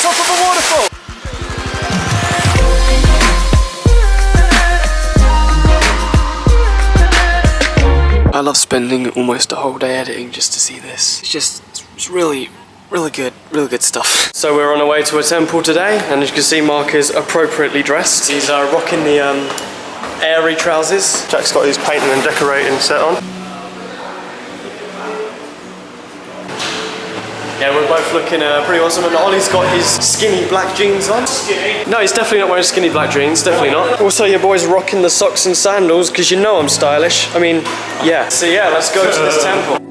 top of a waterfall. I love spending almost a whole day editing just to see this. It's really good stuff. So we're on our way to a temple today, and as you can see, Mark is appropriately dressed. He's rocking the airy trousers. Jack's got his painting and decorating set on. Yeah, we're both looking pretty awesome, and Ollie's got his skinny black jeans on. Skinny? No, he's definitely not wearing skinny black jeans, definitely not. Also, your boy's rocking the socks and sandals, because you know I'm stylish. I mean, yeah. So yeah, let's go to this temple.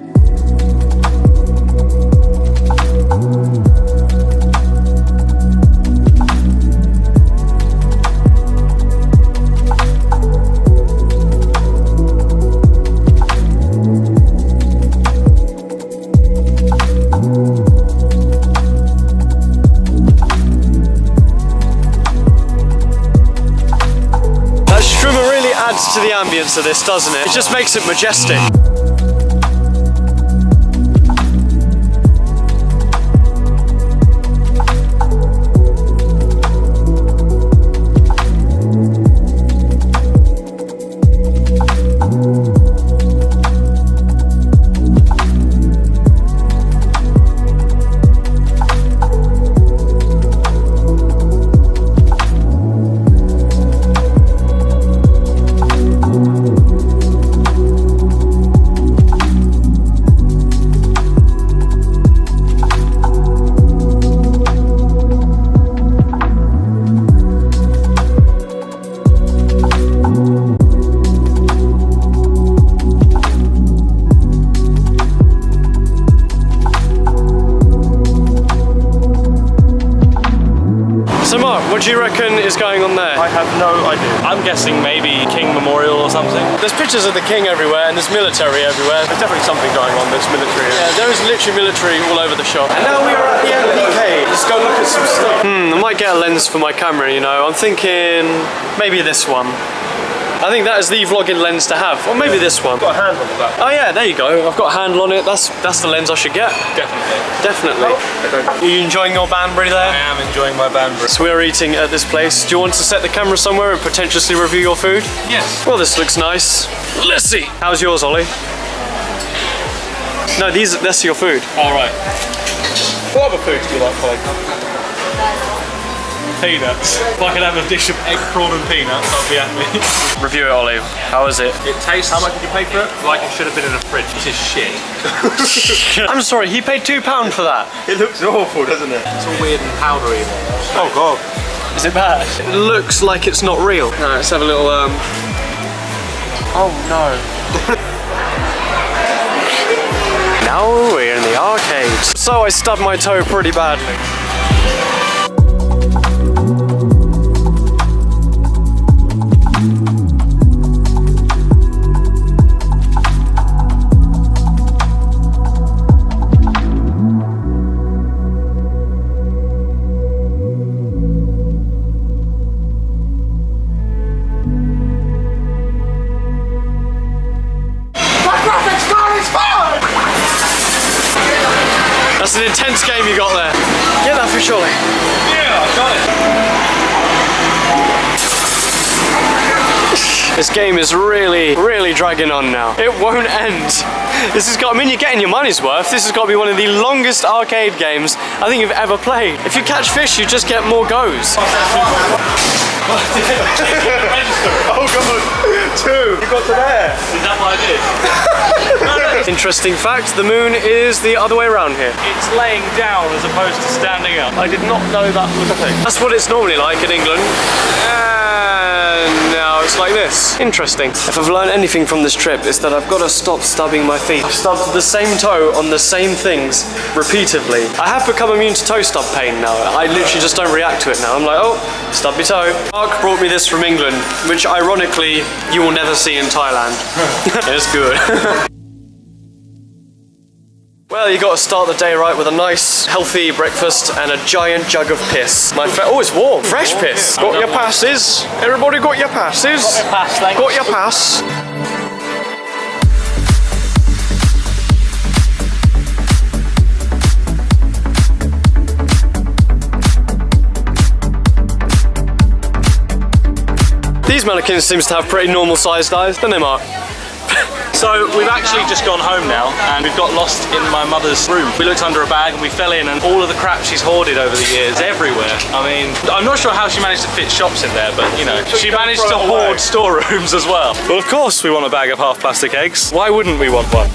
To the ambience of this, doesn't it? It just makes it majestic. What do you reckon is going on there? I have no idea. I'm guessing maybe King Memorial or something. There's pictures of the king everywhere, and there's military everywhere. There's definitely something going on. There's military. Yeah, there is literally military all over the shop. And now we are at the MPK. Let's go look at some stuff. I might get a lens for my camera, you know. I'm thinking maybe this one. I think that is the vlogging lens to have, or maybe this one. Got a handle on that. Oh yeah, there you go. I've got a handle on it. That's the lens I should get. Definitely. Are you enjoying your Banbury there? I am enjoying my Banbury. So we're eating at this place. Do you want to set the camera somewhere and potentially review your food? Yes. Well, this looks nice. Let's see. How's yours, Ollie? No, that's your food. All right. What other food do you like, Ollie? Peanuts. If I could have a dish of egg, prawn and peanuts, I'd be happy. Review it, Ollie. How is it? It tastes... How much did you pay for it? Like it should have been in a fridge. This is shit. I'm sorry, he paid £2 for that. It looks awful, doesn't it? It's all weird and powdery. Oh god. Is it bad? It looks like it's not real. No, let's have a little Oh no. Now we're in the arcade. So I stubbed my toe pretty badly. That's an intense game you got there. Get that for surely. Yeah, I got it. This game is really dragging on now. It won't end. This has got, I mean, you're getting your money's worth. This has got to be one of the longest arcade games I think you've ever played. If you catch fish, you just get more goes. Oh god, 2. You got to there. Is that what I did? Interesting fact, the moon is the other way around here. It's laying down as opposed to standing up. I did not know that was a thing. That's what it's normally like in England. And now it's like this. Interesting. If I've learned anything from this trip, it's that I've got to stop stubbing my feet. I've stubbed the same toe on the same things repeatedly. I have become immune to toe stub pain now. I literally just don't react to it now. I'm like, oh, stub your toe. Mark brought me this from England, which ironically you will never see in Thailand. It's good. Well, you got to start the day right with a nice, healthy breakfast and a giant jug of piss. Oh, it's warm. Fresh piss. Got your passes? Everybody got your passes? Got my pass, thanks. Got your pass? mannequins seem to have pretty normal sized eyes, don't they, Mark? So we've actually just gone home now and we've got lost in my mother's room. We looked under a bag and we fell in, and all of the crap she's hoarded over the years everywhere. I mean, I'm not sure how she managed to fit shops in there, but you know, she managed to hoard storerooms as well. Well, of course we want a bag of half plastic eggs. Why wouldn't we want one?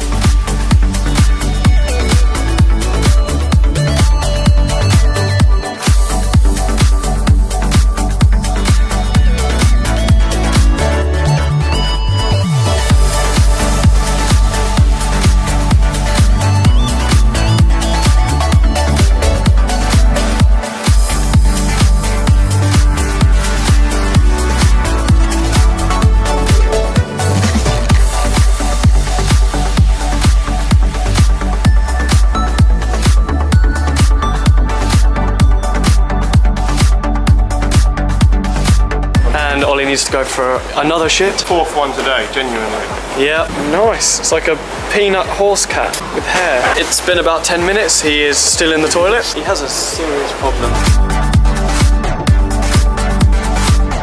Ollie needs to go for another shit. 4th one today, genuinely. Yeah, nice. It's like a peanut horse cat with hair. It's been about 10 minutes. He is still in the toilet. He has a serious problem.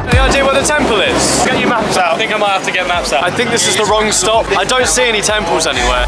Any idea where the temple is? Get your maps out. I think I might have to get maps out. I think this is the wrong stop. I don't see any temples anywhere.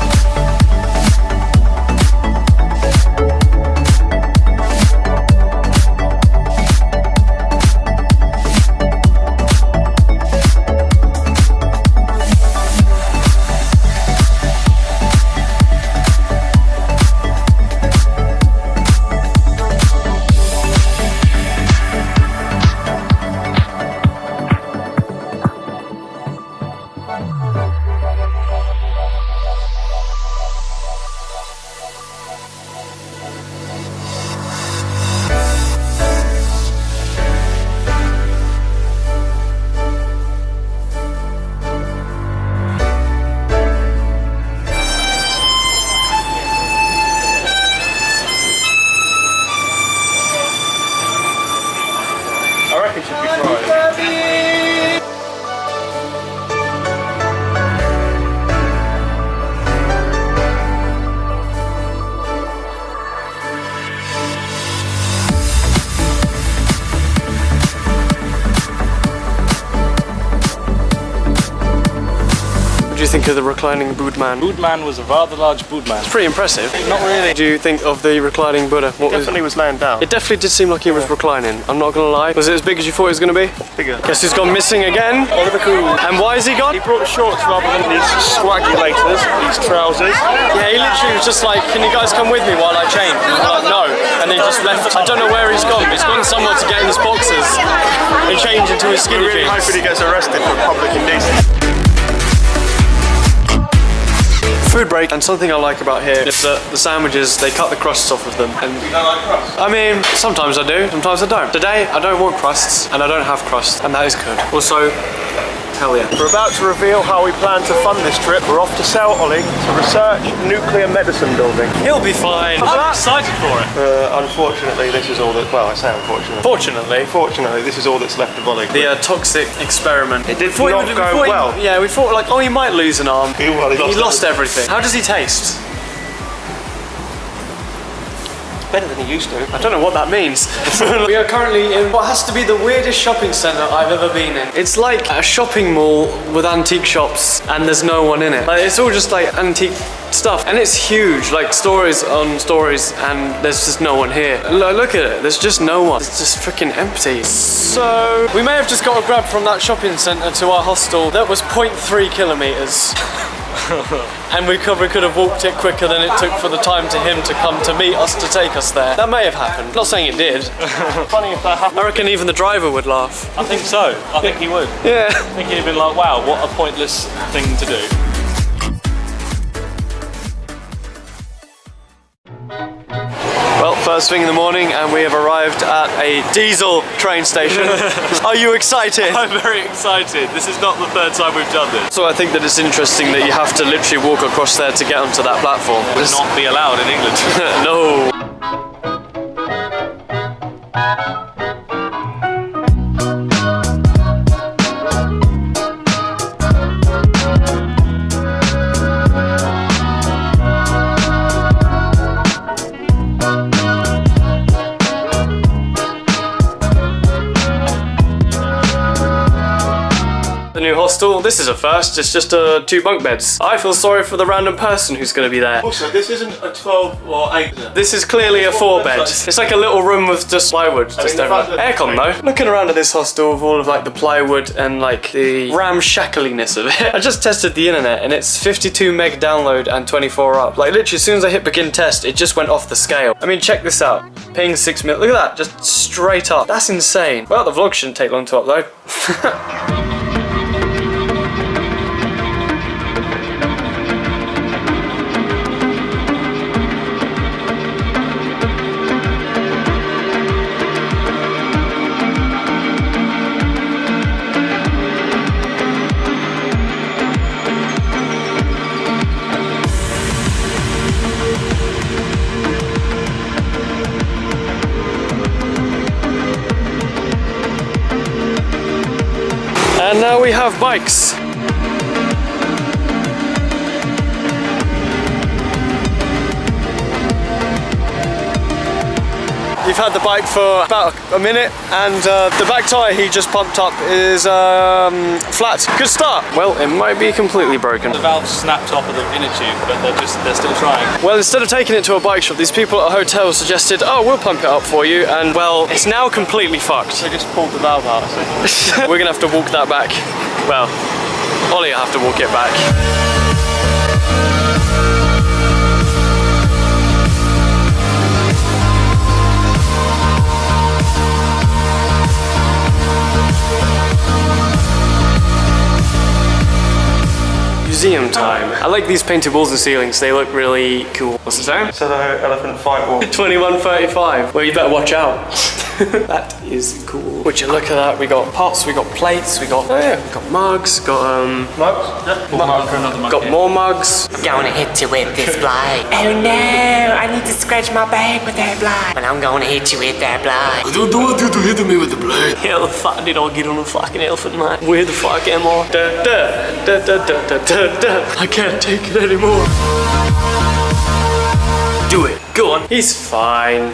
I reckon it should be fried. What do you think of the reclining Buddha-man? Buddha-man was a rather large Buddha-man. Pretty impressive. Not really. What do you think of the reclining Buddha? What Definitely was laying down. It definitely did seem like he was reclining. I'm not gonna lie. Was it as big as you thought it was gonna be? Bigger. Guess he's gone missing again. Oliver Cool. And why is he gone? He brought shorts rather than these swaggy laters, these trousers. Yeah, he literally was just like, can you guys come with me while I change? And we're like, no. And he just left. I don't know where he's gone. He's gone somewhere to get in his boxers and change into his skinny We're really jeans. hoping he gets arrested for public indecency. Food break, and something I like about here is that the sandwiches, they cut the crusts off of them. And You don't like crust? I mean, sometimes I do, sometimes I don't. Today, I don't want crusts, and I don't have crust, and that is good. Also, hell yeah. We're about to reveal how we plan to fund this trip. We're off to South Ollie to research nuclear medicine building. He'll be fine. I'm excited for it. Unfortunately, this is all that, well, I say unfortunately. Fortunately, this is all that's left of Ollie. The toxic experiment. It did not go well. Yeah, we thought like, oh, he might lose an arm. He lost everything. How does he taste? Better than he used to. I don't know what that means. We are currently in what has to be the weirdest shopping centre I've ever been in. It's like a shopping mall with antique shops and there's no one in it. Like, it's all just like antique stuff and it's huge, like stories on stories, and there's just no one here. Look at it, there's just no one. It's just freaking empty. So we may have just got a grab from that shopping centre to our hostel. That was 0.3 kilometres. And we could have walked it quicker than it took for the time to him to come to meet us to take us there. That may have happened. Not saying it did. Funny if that happened. I reckon even the driver would laugh. I think so. I think he would. Yeah. I think he'd have been like, wow, what a pointless thing to do. Well, first thing in the morning and we have arrived at a diesel train station. Are you excited? I'm very excited. This is not the third time we've done this. So I think that it's interesting that you have to literally walk across there to get onto that platform. Would not be allowed in England. No. the new hostel. This is a first, it's just 2 bunk beds. I feel sorry for the random person who's going to be there. Also, this isn't a 12 or 8. This is clearly a 4 bed. It's like a little room with just plywood. Just aircon though. Looking around at this hostel with all of like the plywood and like the ramshackliness of it. I just tested the internet and it's 52 meg download and 24 up. Like literally as soon as I hit begin test, it just went off the scale. I mean, check this out. Ping 6 mil. Look at that, just straight up. That's insane. Well, the vlog shouldn't take long to upload. And now we have bikes. You've had the bike for about a minute and the back tyre he just pumped up is flat. Good start. Well, it might be completely broken. The valve snapped off of the inner tube, but they're still trying. Well, instead of taking it to a bike shop, these people at a hotel suggested, oh, we'll pump it up for you, and well, it's now completely fucked. They just pulled the valve out. We're gonna have to walk that back. Well, Ollie will have to walk it back. Museum time. I like these painted walls and ceilings, they look really cool. What's the sound? So the elephant fight wall. 2135. Well, you better watch out. That is cool. Would you look at that? We got pots, we got plates, we got mugs, got Mugs? Yeah. got more mugs. I'm gonna hit you with this blade. Oh no, I need to scratch my back with that blade. But I'm gonna hit you with that blade. I don't want you to hit me with the blade. Yeah, the fuck did I get on a fucking elephant, mate? Where the fuck am I? Da, da, da, da, da, da, da, da. I can't take it anymore. Do it. Go on. He's fine.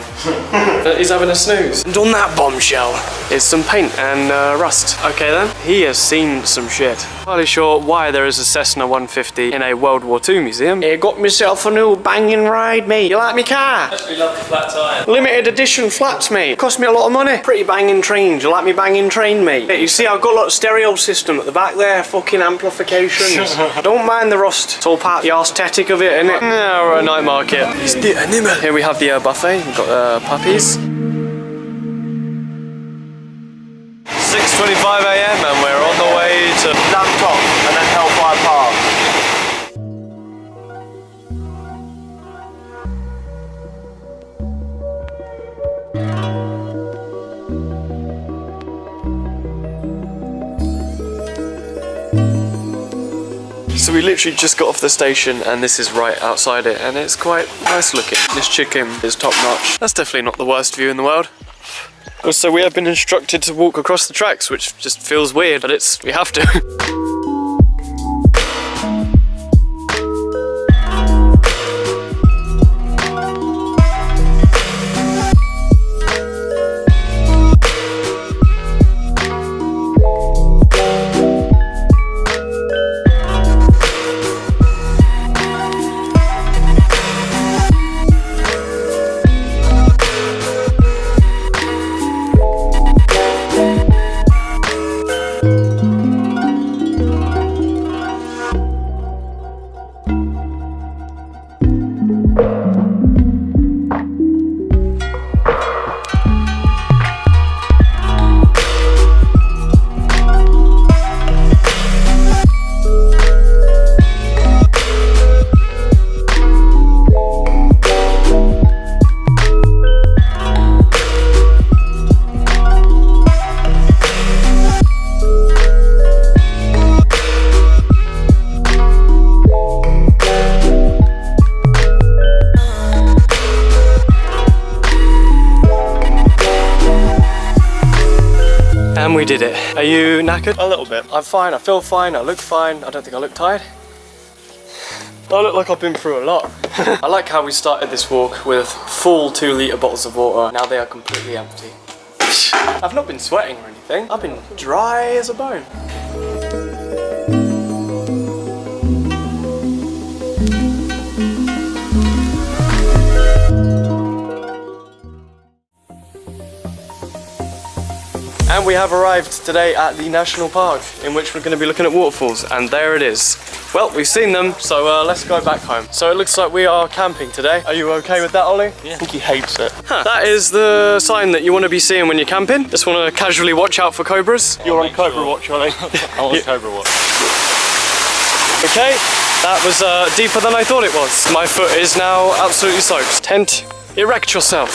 He's having a snooze. And on that bombshell is some paint and rust. Okay then. He has seen some shit. Hardly sure why there is a Cessna 150 in a World War II museum. I got myself a new banging ride, mate. You like me car? We love the flat tyre. Limited edition flats, mate. Cost me a lot of money. Pretty banging trains. You like me banging train, mate? You see, I've got a lot of stereo system at the back there. Fucking amplifications. I don't mind the rust. It's all part of the aesthetic of it, isn't it? Yeah, we're at a night market. It's the animal. Here we have the buffet. We've got puppies. 6:25 AM and we're on the way to Laptop and then Hellfire Pass. So we literally just got off the station and this is right outside it and it's quite nice looking. This chicken is top notch. That's definitely not the worst view in the world. Also, we have been instructed to walk across the tracks, which just feels weird, but we have to. And we did it. Are you knackered? A little bit. I'm fine, I feel fine, I look fine. I don't think I look tired. I look like I've been through a lot. I like how we started this walk with full 2-litre bottles of water. Now they are completely empty. I've not been sweating or anything. I've been dry as a bone. And we have arrived today at the national park in which we're going to be looking at waterfalls, and there it is. Well, we've seen them, so let's go back home. So it looks like we are camping today. Are you okay with that, Ollie? Yeah. I think he hates it. Huh. That is the sign that you want to be seeing when you're camping. Just want to casually watch out for cobras. You're on Cobra Watch, Ollie. I'm on Cobra Watch. Okay, that was deeper than I thought it was. My foot is now absolutely soaked. Tent, erect yourself.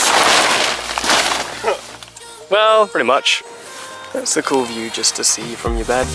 Well, pretty much. That's a cool view just to see from your bed.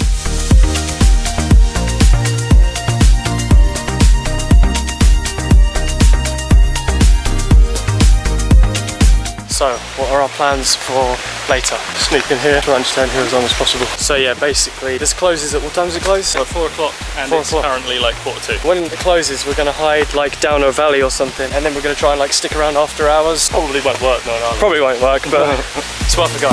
So, what are our plans for later? Sneak in here, try and stand here as long as possible. So yeah, basically, this closes at what time does it close? So 4 o'clock, and 4 it's o'clock. currently like 1:45. When it closes, we're gonna hide like down a valley or something, and then we're gonna try and like stick around after hours. Probably won't work, no. Probably won't work, but it's worth a go.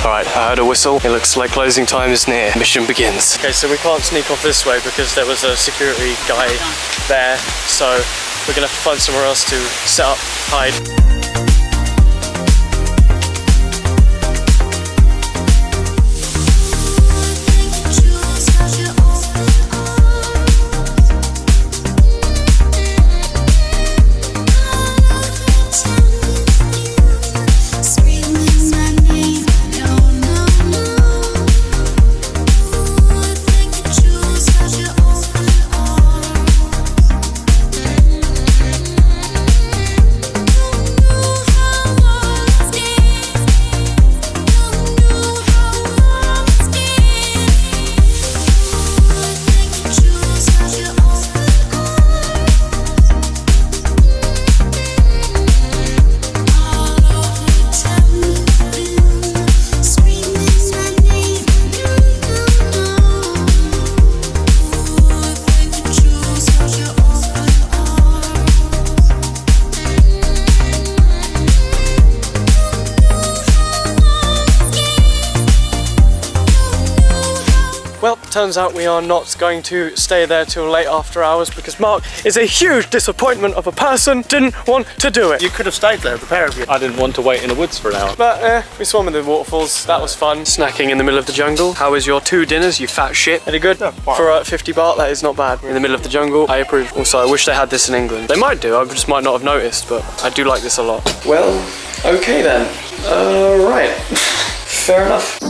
Alright, I heard a whistle. It looks like closing time is near. Mission begins. Okay, so we can't sneak off this way because there was a security guy there, so we're gonna have to find somewhere else to set up, hide. Well, turns out we are not going to stay there till late after hours because Mark is a huge disappointment of a person, didn't want to do it. You could have stayed there, the pair of you. I didn't want to wait in the woods for an hour. But we swam in the waterfalls, that was fun. Snacking in the middle of the jungle. How was your 2 dinners, you fat shit? Very good? Yeah, fine. For 50 baht, that is not bad. In the middle of the jungle, I approve. Also, I wish they had this in England. They might do, I just might not have noticed, but I do like this a lot. Well, okay then. Right. Fair enough.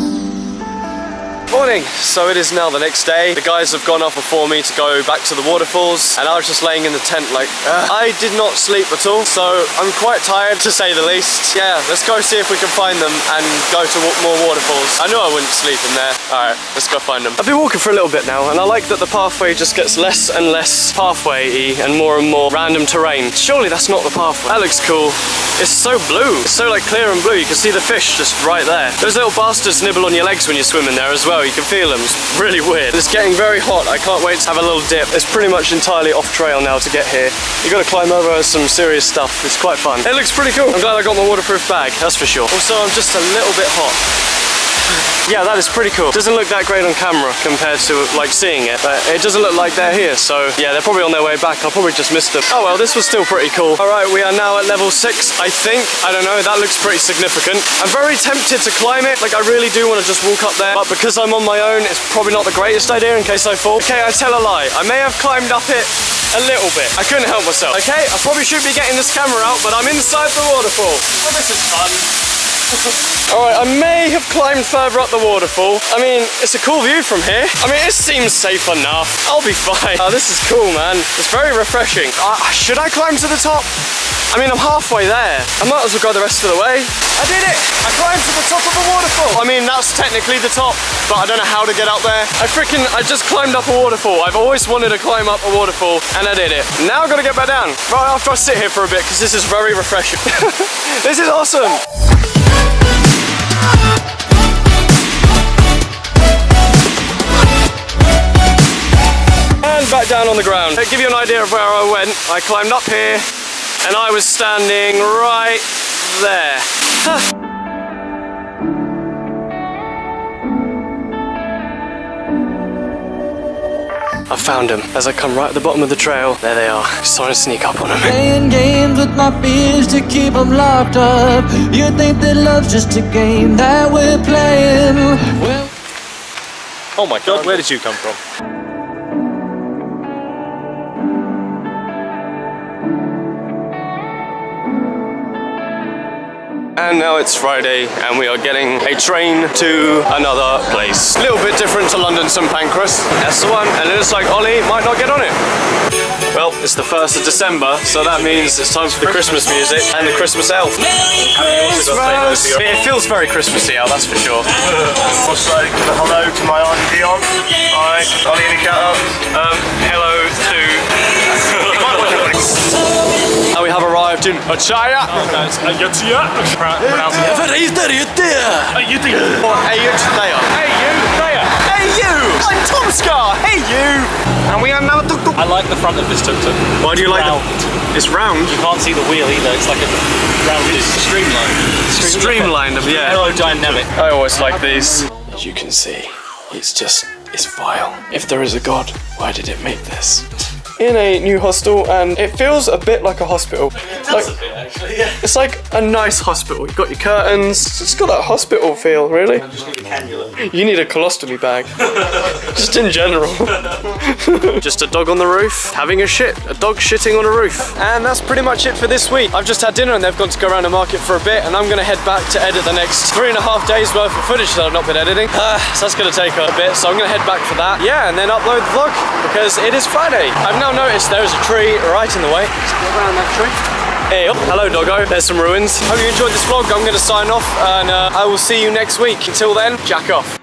Morning! So it is now the next day. The guys have gone off before me to go back to the waterfalls, and I was just laying in the tent like, I did not sleep at all, so I'm quite tired to say the least. Yeah, let's go see if we can find them and go to more waterfalls. I knew I wouldn't sleep in there. Alright, let's go find them. I've been walking for a little bit now, and I like that the pathway just gets less and less pathway-y and more random terrain. Surely that's not the pathway. That looks cool. It's so blue. It's so like clear and blue. You can see the fish just right there. Those little bastards nibble on your legs when you're swimming there as well. You can feel them. It's really weird. It's getting very hot. I can't wait to have a little dip. It's pretty much entirely off trail now to get here. You got to climb over some serious stuff. It's quite fun. It looks pretty cool. I'm glad I got my waterproof bag, that's for sure. Also, I'm just a little bit hot. Yeah, that is pretty cool. Doesn't look that great on camera compared to like seeing it, but it doesn't look like they're here. So yeah, they're probably on their way back. I'll probably just miss them. Oh well, this was still pretty cool. All right, we are now at level 6, I think. I don't know, that looks pretty significant. I'm very tempted to climb it. Like I really do want to just walk up there, but because I'm on my own, it's probably not the greatest idea in case I fall. Okay, I tell a lie. I may have climbed up it a little bit. I couldn't help myself. Okay, I probably should be getting this camera out, but I'm inside the waterfall. Well, this is fun. Alright, I may have climbed further up the waterfall. I mean, it's a cool view from here. I mean, it seems safe enough. I'll be fine. Oh, this is cool, man. It's very refreshing. Should I climb to the top? I mean, I'm halfway there. I might as well go the rest of the way. I did it! I climbed to the top of a waterfall. I mean, that's technically the top, but I don't know how to get up there. I just climbed up a waterfall. I've always wanted to climb up a waterfall, and I did it. Now I've got to get back down. Right after I sit here for a bit, because this is very refreshing. This is awesome! And back down on the ground. To give you an idea of where I went, I climbed up here and I was standing right there. I found them. As I come right at the bottom of the trail, there they are. Just trying to sneak up on them. Playing games with my fears to keep them locked up. You think that love's just a game that we're playing? Well, Oh my god, where did you come from? And now it's Friday and we are getting a train to another place. A little bit different to London St Pancras. That's the one. And it looks like Ollie might not get on it. Well, it's the 1st of December, so that means it's time for the Christmas music and the Christmas elf. It feels very Christmassy out, that's for sure. Also, hello to my Auntie Dion. Hi, Ollie, any shout outs? Hello to... We have arrived in Achaya. Pronounce Hey you! I'm Tom Scar! Hey you! And we are now tuk-tuk. I like the front of this tuk-tuk. Why do you like round. It's round? You can't see the wheel either, it's like a rounded streamline. Streamlined, yeah. Aerodynamic. I always like these. As you can see, it's vile. If there is a God, why did it make this? In a new hostel, and it feels a bit like a hospital. It's like a nice hospital. You've got your curtains. It's got that hospital feel, really. You need a colostomy bag. Just in general. Just a dog on the roof, having a shit. A dog shitting on a roof. And that's pretty much it for this week. I've just had dinner and they've gone to go around the market for a bit, and I'm gonna head back to edit the next 3.5 days worth of footage that I've not been editing. So that's gonna take a bit, so I'm gonna head back for that. Yeah, and then upload the vlog, because it is Friday. I've now noticed there's a tree right in the way. Let's go around that tree. Hey up. Hello doggo, there's some ruins. Hope you enjoyed this vlog. I'm gonna sign off, and I will see you next week. Until then, jack off.